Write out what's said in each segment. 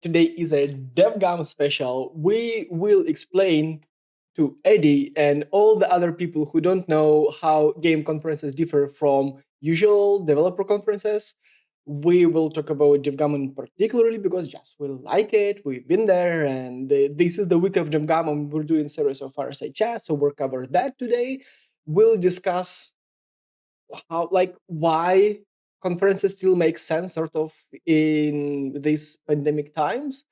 today is a DevGAMM special. We will explain to Eddie and all the other people who don't know how game conferences differ from usual developer conferences. We will talk about DevGAMM particularly because yes, we like it. We've been there, and this is the week of DevGAMM, and we're doing series of fireside chats, so we'll cover that today. We'll discuss why conferences still make sense sort of in these pandemic times,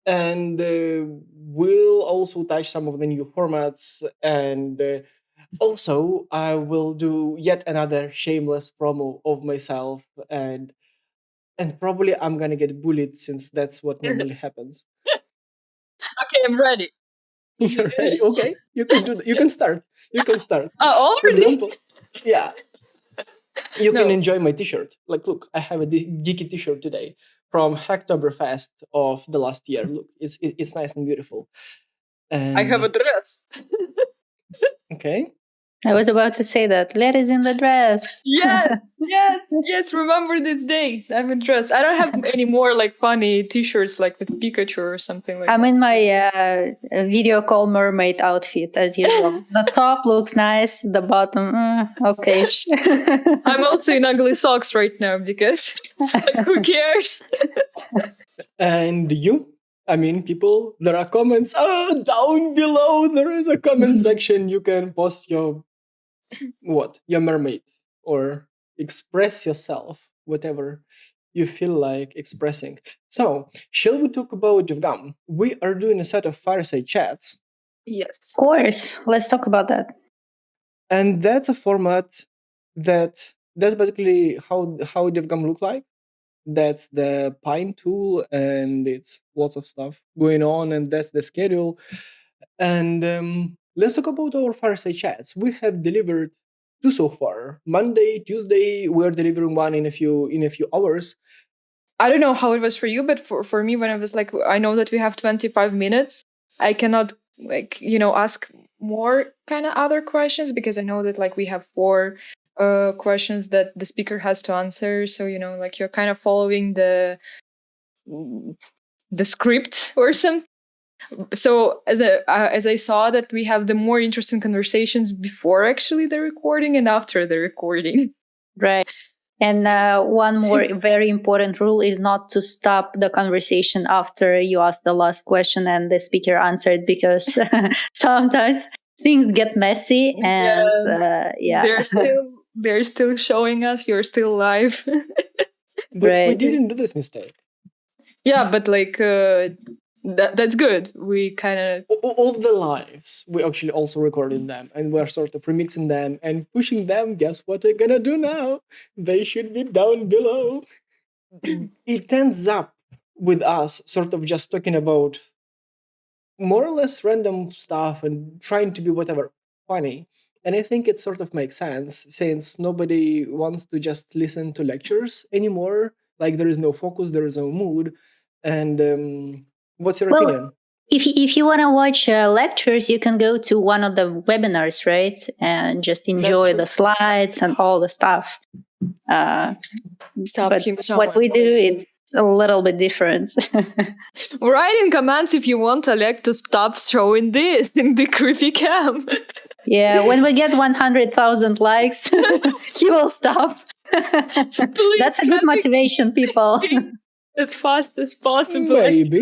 and we'll also touch some of the new formats, and also I will do yet another shameless promo of myself, and probably I'm gonna get bullied since that's what normally happens. Okay, I'm ready. You're ready? Okay, you can do that. You can start. Oh, For already? example, yeah, you can No. enjoy my t-shirt. Like, look, I have a geeky t-shirt today from Hacktoberfest of the last year. Look, it's nice and beautiful. And I have a dress. okay. I was about to say that. Ladies in the dress. Yes. Remember this day. I'm in dress. I don't have any more like funny T-shirts like with Pikachu or something like I'm that. in my video call mermaid outfit as usual. The top looks nice. The bottom, okay. I'm also in ugly socks right now because like, who cares? And you? I mean, people, there are comments. Down below, there is a comment section. You can post your mermaid, or express yourself, whatever you feel like expressing. So, shall we talk about DevGAMM? We are doing a set of fireside chats. Yes. Of course. Let's talk about that. And that's a format that's basically how DevGAMM look like. That's the Pine tool, and it's lots of stuff going on, and that's the schedule. And let's talk about our fireside chats. We have delivered two so far. Monday, Tuesday, we're delivering one in a few hours. I don't know how it was for you, but for me, when I was like, I know that we have 25 minutes, I cannot ask more kind of other questions because I know that like we have 4 questions that the speaker has to answer. So like you're kind of following the script or something. So as I saw that we have the more interesting conversations before actually the recording and after the recording. Right. And one more very important rule is not to stop the conversation after you ask the last question and the speaker answered, because sometimes things get messy. And they're still showing us you're still live. But right. we didn't do this mistake. Yeah, but like that's good. We kind of all the lives, we actually also recorded them, and we're sort of remixing them and pushing them. Guess what we're gonna do now? They should be down below. It ends up with us sort of just talking about more or less random stuff and trying to be whatever funny. And I think it sort of makes sense since nobody wants to just listen to lectures anymore. Like, there is no focus, there is no mood. And what's your opinion? If you want to watch lectures, you can go to one of the webinars, right? And just enjoy the slides and all the stuff. But what we do, it's a little bit different. Write in comments if you want Oleg to stop showing this in the creepy cam. Yeah, when we get 100,000 likes, he will stop. That's a good motivation, people. As fast as possible. Maybe.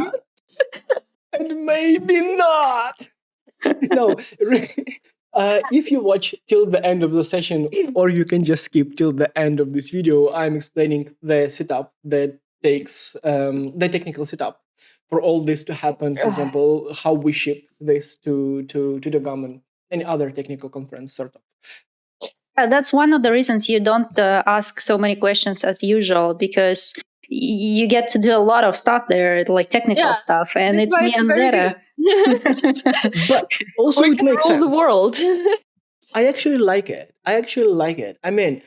And maybe not. No, if you watch till the end of the session, or you can just skip till the end of this video, I'm explaining the setup that takes the technical setup for all this to happen. For example, how we ship this to the government, any other technical conference sort of. That's one of the reasons you don't ask so many questions as usual, because you get to do a lot of stuff there, like technical stuff, and it's me and Vera. But also it makes sense. The world. I actually like it. I mean,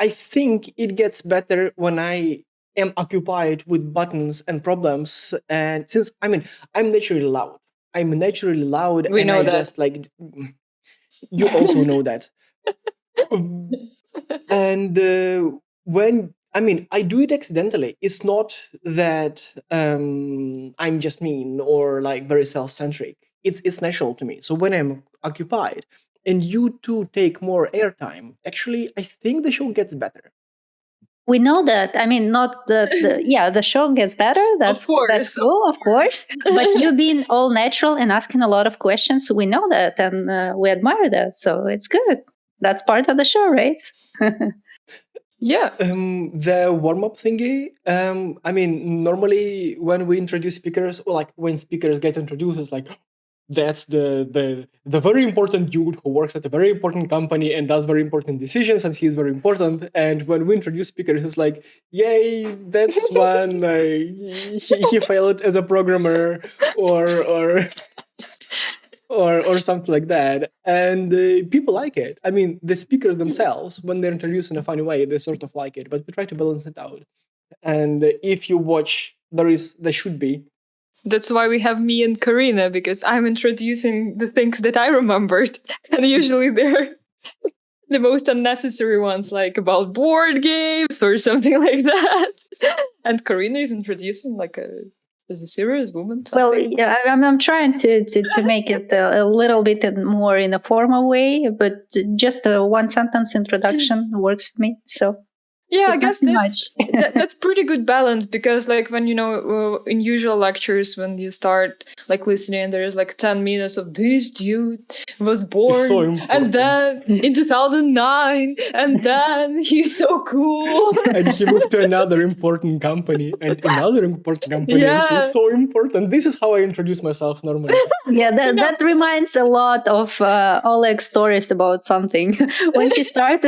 I think it gets better when I am occupied with buttons and problems. And since I'm naturally loud. We know that. Just like, you also know that. And when I mean, I do it accidentally. It's not that I'm just mean or like very self-centric. It's natural to me. So when I'm occupied and you two take more airtime, actually, I think the show gets better. We know that. I mean, not the show gets better. That's cool, of course. But you being all natural and asking a lot of questions, we know that, and we admire that. So it's good. That's part of the show, right? Yeah. The warm-up thingy. I mean, normally when we introduce speakers, or like when speakers get introduced, it's like, that's the very important dude who works at a very important company and does very important decisions, and he's very important. And when we introduce speakers, it's like, yay, that's one. He failed as a programmer, or something like that. And people like it. I mean, the speakers themselves, when they're introduced in a funny way, they sort of like it. But we try to balance it out. And if you watch, there should be. That's why we have me and Karina, because I'm introducing the things that I remembered. And usually they're the most unnecessary ones, like about board games or something like that. And Karina is introducing as a serious woman. Well, yeah, I'm trying to make it a little bit more in a formal way, but just a one sentence introduction works for me. So yeah, I guess that's pretty good balance, because like when in usual lectures, when you start like listening, there's like 10 minutes of this dude was born and then in 2009 and then he's so cool and he moved to another important company and another important company and he's so important. This is how I introduce myself normally. Yeah, that reminds a lot of Oleg's stories about something. When he starts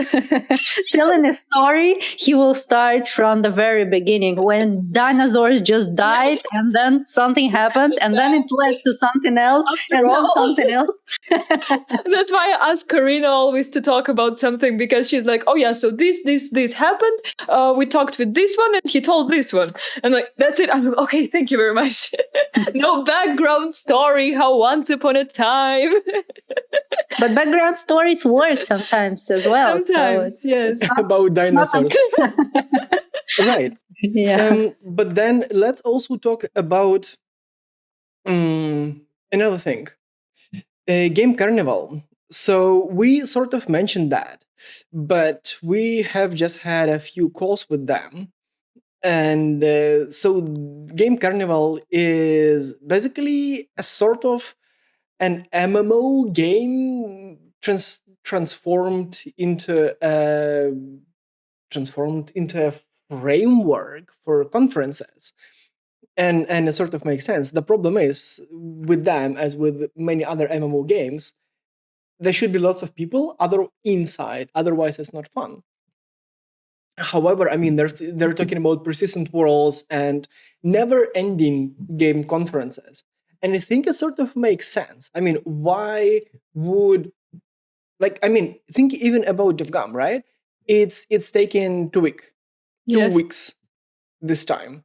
telling a story, he will start from the very beginning, when dinosaurs just died and then something happened and then it led to something else and then something else. That's why I ask Karina always to talk about something, because she's like, oh yeah, so this happened. We talked with this one and he told this one. And like, that's it. I'm like, okay, thank you very much. No background story, how once upon a time. But background stories work sometimes as well. Sometimes, so yes. It's about dinosaurs. Right. Yeah. But then let's also talk about another thing. Game Carnival. So we sort of mentioned that, but we have just had a few calls with them. And so Game Carnival is basically a sort of an MMO game transformed into a framework for conferences. And it sort of makes sense. The problem is with them, as with many other MMO games, there should be lots of people inside, otherwise it's not fun. However, I mean, they're talking about persistent worlds and never-ending game conferences. And I think it sort of makes sense. I mean, why would, think even about DevGAMM, right? It's taken 2 weeks this time.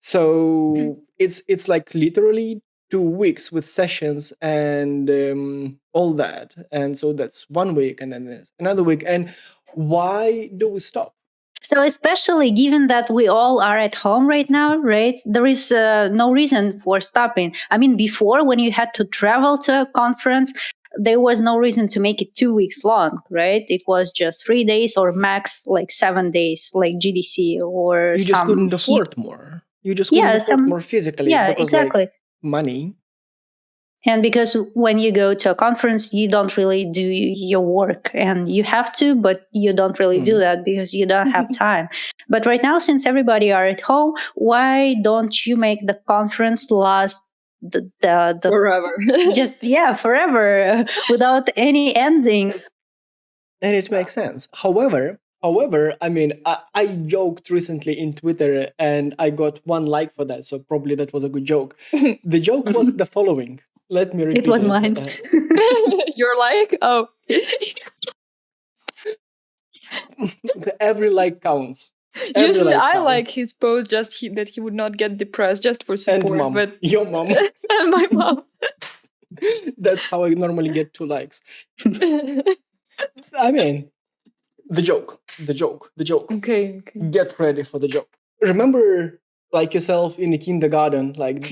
So it's like literally 2 weeks with sessions and all that. And so that's 1 week, and then there's another week. And why do we stop? So especially given that we all are at home right now, right? There is no reason for stopping. I mean, before, when you had to travel to a conference, there was no reason to make it 2 weeks long, right? It was just 3 days or max like 7 days, like GDC or you just couldn't afford more. You just couldn't afford more physically. Yeah, because, exactly. Like, money. And because when you go to a conference, you don't really do your work, and you have to, but you don't really do that because you don't have time. But right now, since everybody are at home, why don't you make the conference last the forever? Forever without any ending. And it makes sense. However, I mean, I joked recently in Twitter and I got 1 like for that, so probably that was a good joke. The joke was the following. Let me repeat it. It was mine. Your like? Oh. Every like counts. Usually I like his post that he would not get depressed, just for support. And mom. But your mom. And my mom. That's how I normally get 2 likes. I mean, The joke. Okay. Get ready for the joke. Remember, like yourself in a kindergarten, like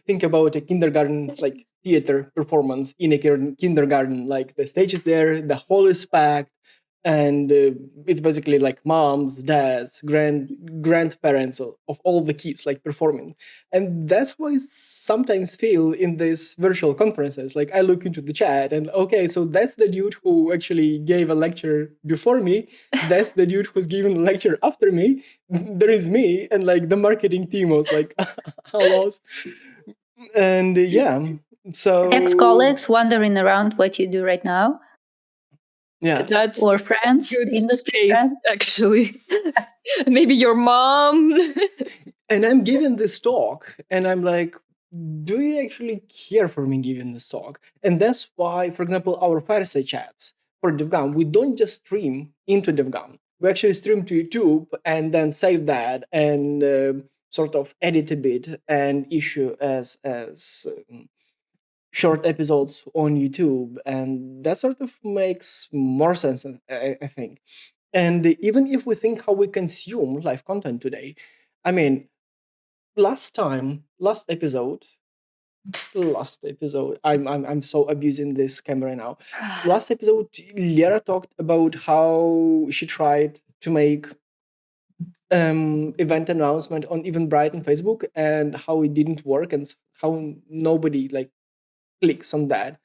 think about a kindergarten like theater performance in a kindergarten. Like the stage is there, the hall is packed, and it's basically like moms, dads, grandparents of all the kids like performing. And that's why I sometimes feel in these virtual conferences, like I look into the chat and okay, so that's the dude who actually gave a lecture before me, that's the dude who's giving a lecture after me, there is me, and like the marketing team was like hello. And so ex-colleagues wandering around what you do right now. That's or friends, good industry taste, friends. actually. Maybe your mom. And I'm giving this talk, and I'm like, do you actually care for me giving this talk? And that's why, for example, our fireside chats for DevGAMM, we don't just stream into DevGAMM. We actually stream to YouTube and then save that and sort of edit a bit and issue as short episodes on YouTube, and that sort of makes more sense, I think. And even if we think how we consume live content today, I mean, last episode, I'm so abusing this camera now. Last episode, Lera talked about how she tried to make event announcement on Eventbrite and Facebook and how it didn't work and how nobody like clicks on that.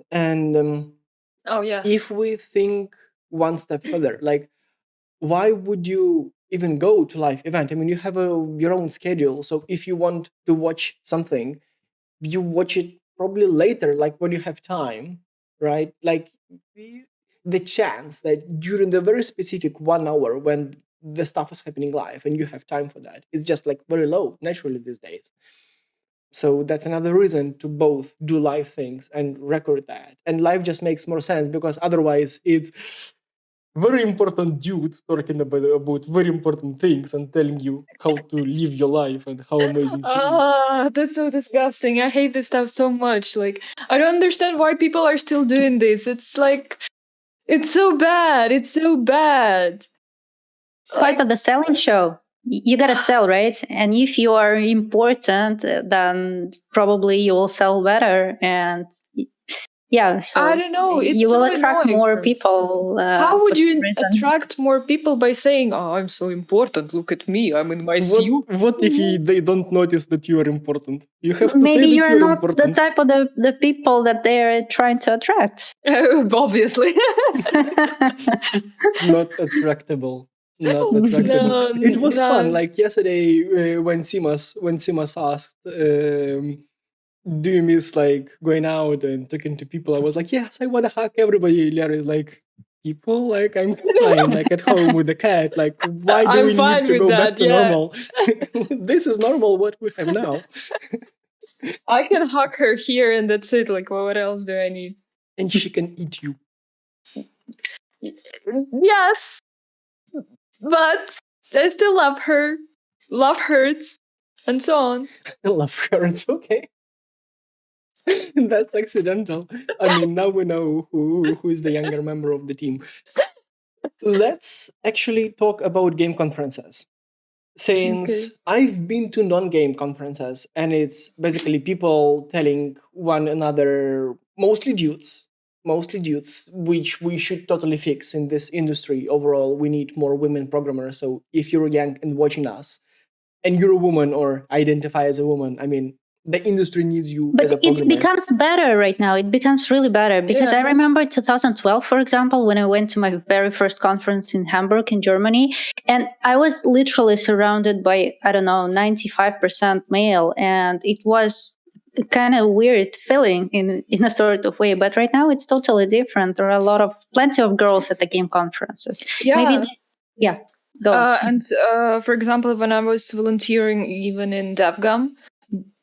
And if we think one step further, like why would you even go to live event? I mean, you have your own schedule, so if you want to watch something, you watch it probably later, like when you have time, right? Like the chance that during the very specific 1 hour when the stuff is happening live and you have time for that is just like very low naturally these days. So that's another reason to both do live things and record that. And live just makes more sense because otherwise it's very important dude talking about very important things and telling you how to live your life and how amazing he is. That's so disgusting. I hate this stuff so much. Like, I don't understand why people are still doing this. It's like, it's so bad. It's so bad. Part of the selling show. You gotta sell, right? And if you are important, then probably you will sell better. And yeah, so I don't know. It's you will so attract annoying more people. How would you attract more people by saying, "Oh, I'm so important. Look at me. I'm in my suit." What if they don't notice that you are important? You have to Maybe say that you're not important. the type of the people that they're trying to attract. Obviously. Not attractable. Not attractable. No, it was no. fun. Like yesterday when Simas asked, do you miss like going out and talking to people? I was like, yes, I want to hug everybody. Larry is like, people, like I'm fine, like at home with the cat. Like, why do we need to go back to normal? This is normal. What we have now. I can hug her here and that's it. Like, well, what else do I need? And she can eat you. Yes, but I still love her. Love hurts, and so on. Love hurts. Okay. That's accidental. I mean, now we know who is the younger member of the team. Let's actually talk about game conferences. Since I've been to non-game conferences, and it's basically people telling one another, mostly dudes, which we should totally fix in this industry. Overall, we need more women programmers. So if you're young and watching us, and you're a woman or identify as a woman, I mean, the industry needs you as a programmer. But it becomes better right now. It becomes really better because I remember 2012, for example, when I went to my very first conference in Hamburg in Germany, and I was literally surrounded by, I don't know, 95% male. And it was kind of weird feeling in a sort of way. But right now it's totally different. There are plenty of girls at the game conferences. Yeah. Go. And for example, when I was volunteering even in DevGAMM,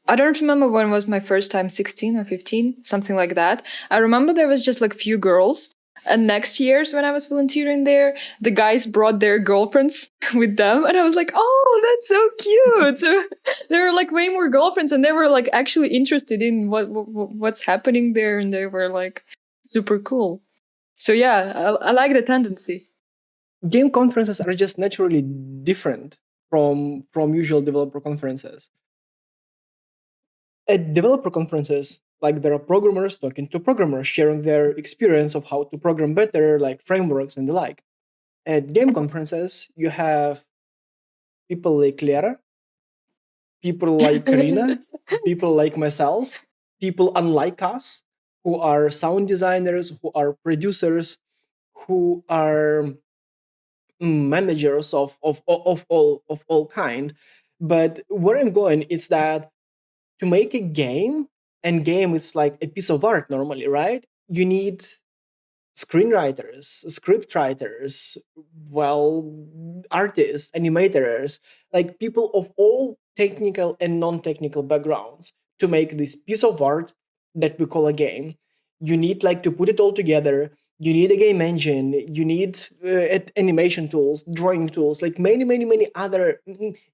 I don't remember when was my first time, 16 or 15, something like that. I remember there was just like few girls. And next year's when I was volunteering there, the guys brought their girlfriends with them. And I was like, oh, that's so cute. So there were like way more girlfriends and they were like actually interested in what's happening there. And they were like super cool. So yeah, I like the tendency. game conferences are just naturally different from usual developer conferences. At developer conferences, like there are programmers talking to programmers, sharing their experience of how to program better, like frameworks and the like. At game conferences, you have people like Clara, people like Karina, people like myself, people unlike us, who are sound designers, who are producers, who are managers of all kind. But where I'm going is that to make a game, and game is like a piece of art normally, right? You need screenwriters, script writers, well, artists, animators, like people of all technical and non-technical backgrounds to make this piece of art that we call a game. You need like to put it all together. You need a game engine. You need animation tools, drawing tools, like many other,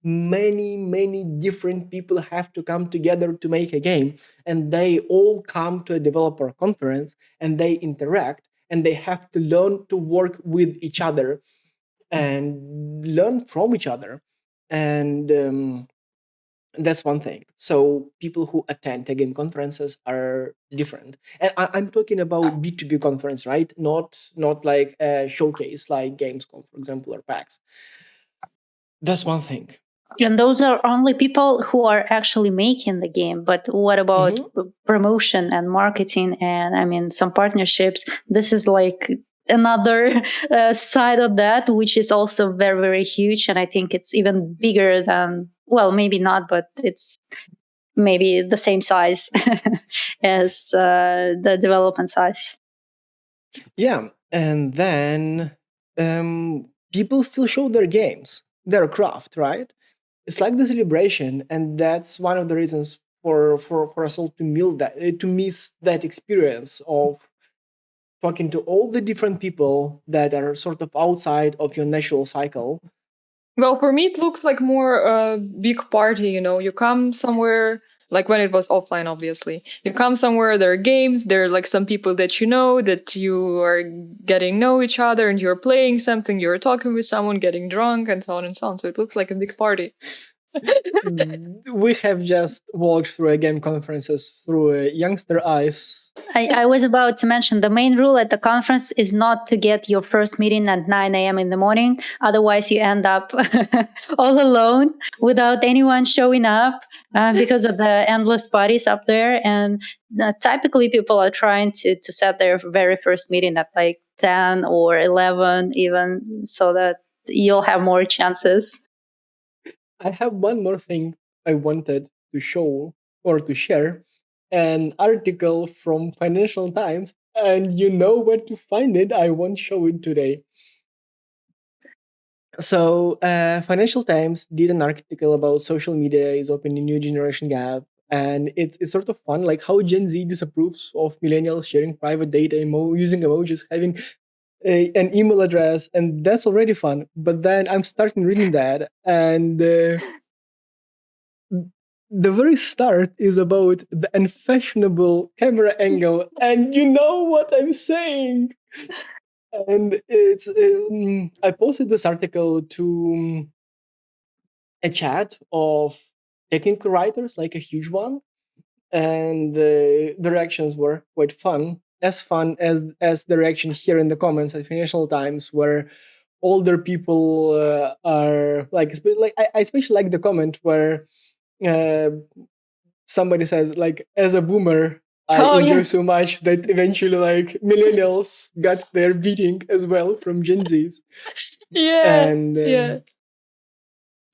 many different people have to come together to make a game, and they all come to a developer conference and they interact and they have to learn to work with each other and learn from each other. And that's one thing. So people who attend the game conferences are different, and I'm talking about B2B conference, right? Not like a showcase like Gamescom, for example, or PAX. That's one thing. And those are only people who are actually making the game. But what about promotion and marketing? And I mean, some partnerships. This is like another side of that, which is also very, very huge. And I think it's even bigger than, well, maybe not, but it's maybe the same size as the development size. Yeah. And then people still show their games, their craft, right? It's like the celebration, and that's one of the reasons for us all to miss that experience of talking to all the different people that are sort of outside of your natural cycle. Well, for me, it looks like more a big party. You come somewhere, like when it was offline, obviously. You come somewhere, there are games, there are like some people that you know, that you are getting know each other, and you're playing something, you're talking with someone, getting drunk, and so on and so on. So it looks like a big party. We have just walked through game conferences through youngster eyes. I was about to mention the main rule at the conference is not to get your first meeting at 9 a.m. in the morning. Otherwise, you end up all alone without anyone showing up because of the endless parties up there. And typically, people are trying to set their very first meeting at like 10 or 11, even, so that you'll have more chances. I have one more thing I wanted to show or to share. An article from Financial Times, and you know where to find it. I won't show it today. So, Financial Times did an article about social media is opening new generation gap, and it's sort of fun, like how Gen Z disapproves of millennials sharing private data, using emojis, having an email address, and that's already fun. But then I'm starting reading that, and the very start is about the unfashionable camera angle, and you know what I'm saying. And it's I posted this article to a chat of technical writers, like a huge one, and the reactions were quite fun, as the reaction here in the comments at Financial Times, where older people are like I especially like the comment where somebody says like, as a boomer, I enjoy so much that eventually like millennials got their beating as well from Gen Zs. And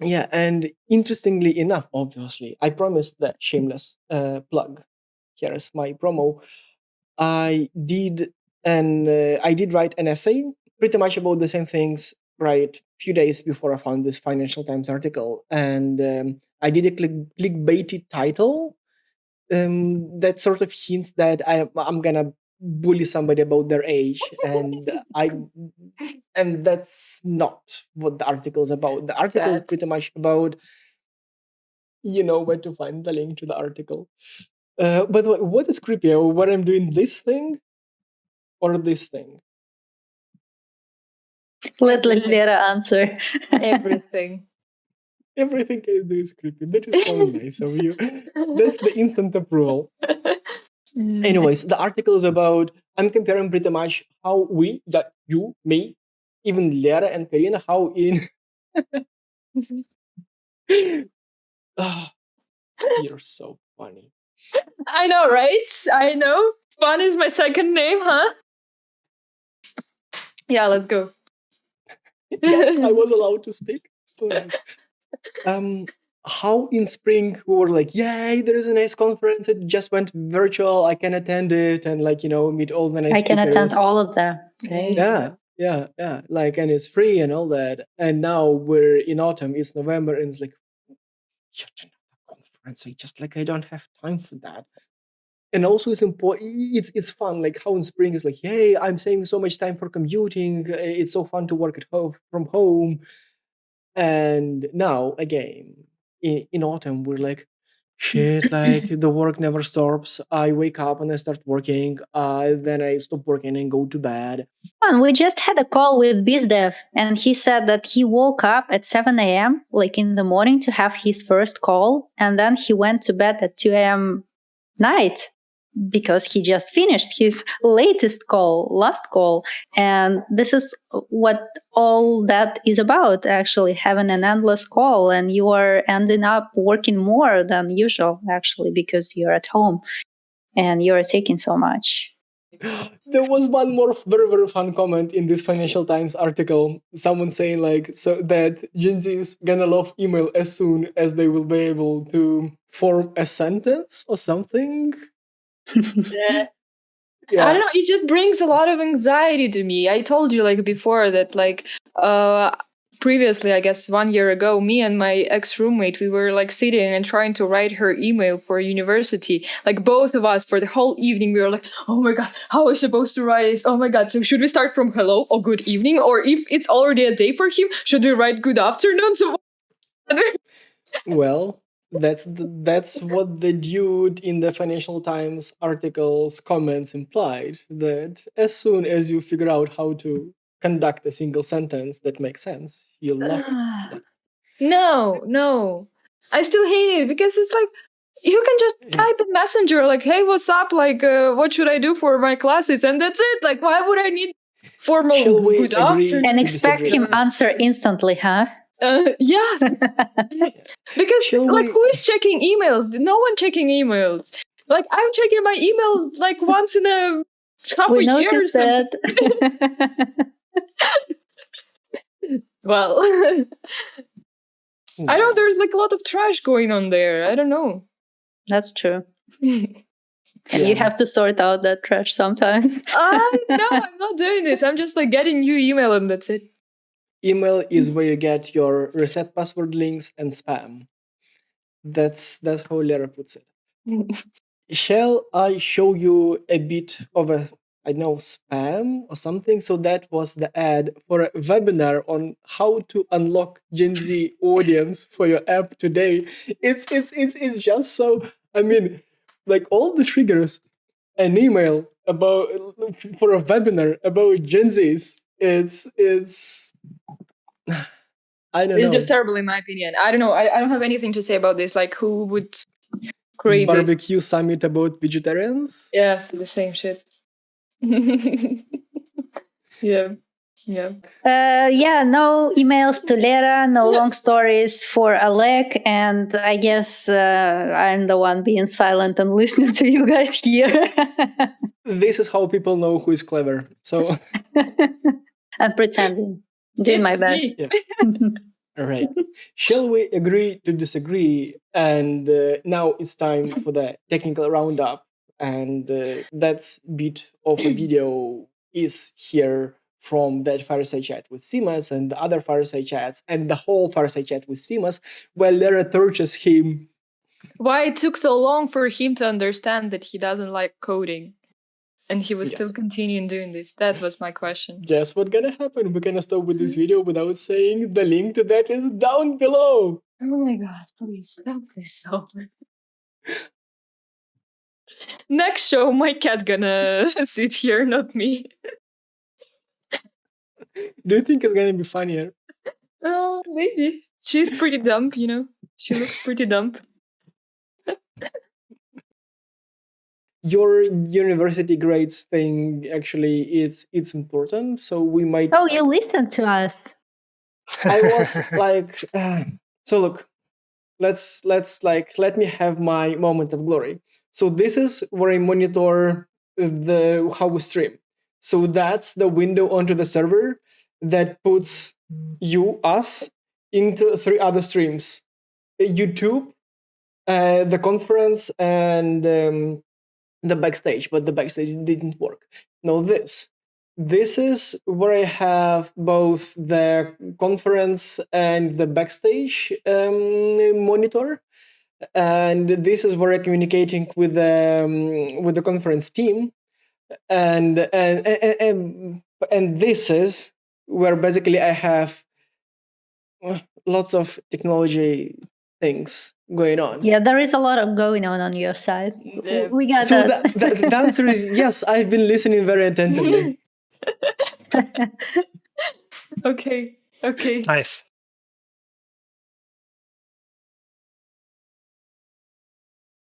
yeah, and interestingly enough, obviously, I promised that shameless plug. Here is my promo. I did write an essay pretty much about the same things right few days before I found this Financial Times article, and I did a clickbaity title that sort of hints that I'm gonna bully somebody about their age, and that's not what the article is about. The article is pretty much about, you know where to find the link to the article. By the way, what is creepier, where I'm doing this thing or this thing? Let Lera answer. Everything. Everything I do is creepy. That is so nice of you. That's the instant approval. Anyways, the article is about, I'm comparing pretty much how we, that you, me, even Lera and Karina, how in you're so funny. I know, right? I know. Fun is my second name, huh? Yeah, let's go. Yes, I was allowed to speak. So nice. How in spring we were like, yay, there is a nice conference. It just went virtual. I can attend it and meet all the nice I can speakers. attend all of them. Right? Yeah. And it's free and all that. And now we're in autumn. It's November, and it's like, shut another conference. I don't have time for that. And also, it's important. It's fun. Like how in spring is like, hey, I'm saving so much time for commuting. It's so fun to work at home from home. And now again, in autumn, we're like, shit, the work never stops. I wake up and I start working. Then I stop working and go to bed. And we just had a call with BizDev, and he said that he woke up at 7 a.m., like in the morning, to have his first call, and then he went to bed at 2 a.m. night because he just finished his last call. And this is what all that is about, actually, having an endless call, and you are ending up working more than usual, actually, because you're at home and you're taking so much. There was one more very, very fun comment in this Financial Times article. Someone saying so that GenZ is gonna love email as soon as they will be able to form a sentence or something. Yeah. I don't know. It just brings a lot of anxiety to me. I told you before that previously, I guess 1 year ago, me and my ex-roommate, we were sitting and trying to write her email for university. Both of us for the whole evening, we were like, oh my God, how are we supposed to write this? Oh my God. So should we start from hello or good evening? Or if it's already a day for him, should we write good afternoon? So well, that's what the dude in the Financial Times article's comments implied, that as soon as you figure out how to conduct a single sentence that makes sense, you'll love it. No. I still hate it because it's you can just type in Messenger hey, what's up? What should I do for my classes? And that's it. Why would I need formal good afternoon? And expect him answer instantly, huh? Yeah. Because who is checking emails? No one checking emails. I'm checking my email once in a half a year or something. Well, I know there's a lot of trash going on there. I don't know. That's true. And you have to sort out that trash sometimes. No, I'm not doing this. I'm just getting new email and that's it. Email is where you get your reset password links and spam. That's how Lera puts it. Shall I show you a bit of spam or something? So that was the ad for a webinar on how to unlock GenZ audience for your app today. It's just so, all the triggers, an email about for a webinar about GenZs. It's I don't know. It's just terrible in my opinion. I don't know. I don't have anything to say about this. Who would create barbecue summit about vegetarians? Yeah, the same shit. Yeah. No emails to Lera, no long stories for Alec, and I guess I'm the one being silent and listening to you guys here. This is how people know who is clever. So I'm pretending, doing my best. Yeah. All right. Shall we agree to disagree? And now it's time for the technical roundup. And that bit of a video is here from that fireside chat with Simas and the other fireside chats and the whole fireside chat with Simas, where Lera tortures him. Why it took so long for him to understand that he doesn't like coding? And he was still continuing doing this. That was my question. Guess what's gonna happen? We're gonna stop with this video without saying the link to that is down below. Oh my God, please stop this over. Next show, my cat gonna sit here, not me. Do you think it's gonna be funnier? Oh, maybe. She's pretty dumb, you know. She looks pretty dumb. Your university grades thing actually it's important, so we might. Oh, you listen to us. I was like, so look, let's let me have my moment of glory. So this is where I monitor how we stream. So that's the window onto the server that puts us into 3 other streams: YouTube, the conference, and the backstage. But the backstage didn't work. Now this is where I have both the conference and the backstage monitor, and this is where I'm communicating with the conference team, and this is where basically I have lots of technology things going on. Yeah, there is a lot of going on your side. We got so that. the answer is yes. I've been listening very attentively. Okay. Nice.